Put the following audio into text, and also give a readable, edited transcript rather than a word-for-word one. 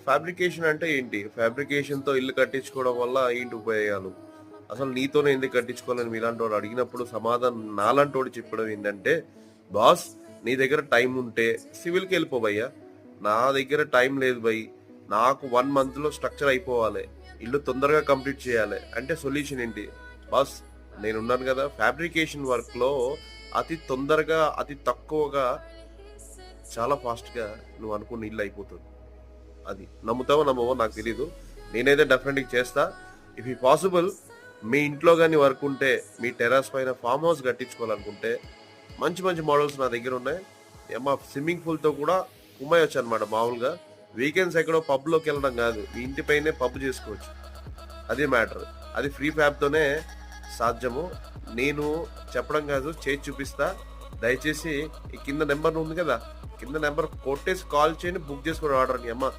Fabrication అంటే ఏంటి? ఫ్యాబ్రికేషన్‌తో ఇల్లు కట్టించుకోవడం వల్ల ఏంటి ఉపయోగాలు? అసలు నీతోనే ఎందుకు కట్టించుకోవాలని మీలాంటోడు అడిగినప్పుడు సమాధానం నాలాంటోడు చెప్పడం ఏంటంటే, బాస్ నీ దగ్గర టైం ఉంటే సివిల్‌కెళ్ళిపో భయ్యా. నా దగ్గర టైం లేదు భయ్. నాకు 1 మంత్‌లో స్ట్రక్చర్ అయిపోవాలి. ఇల్లు తొందరగా కంప్లీట్ చేయాలి. అంటే సొల్యూషన్ ఏంటి? బాస్ నేనున్నాను గదా! ఫ్యాబ్రికేషన్ వర్క్‌లో అతి తొందరగా, అతి తక్కువగా, చాలా ఫాస్ట్‌గా నువ్వు అనుకున్న ఇల్లు అయిపోతది. అది. నమ్ముతావో నమ్మవో నాకు తెలీదు. నేనైతే డెఫినెట్‌గా చేస్తా. ఇఫ్ ఈ పాసిబుల్ మీ ఇంట్లో గాని వర్క్ ఉంటే, మీ టెర్రస్ పైన ఫార్మ్ హౌస్ కట్టించుకోవాలనుకుంటే, మంచి మంచి మోడల్స్ నా దగ్గరున్నాయి. స్విమ్మింగ్ పూల్‌తో కూడా కుమ్మేయొచ్చనమాట మామూలుగా. వీకెండ్స్ ఎక్కడో పబ్‌లోకెళ్ళడం గాదు. మీ ఇంటి పైనే పబ్ జేసుకోవచ్చు. అదే మ్యాటర్. అది ఫ్రీ ఫ్యాబ్‌తోనే సాధ్యము. నేను చెప్పడం గాదు, చేసి చూపిస్తా. దయచేసి ఈ కింద నంబర్ ఉంది గదా! కింద నంబర్ కొట్టేసి కాల్ చేయండి. బుక్ చేసుకోండి ఆర్డర్. నీ యమ్మ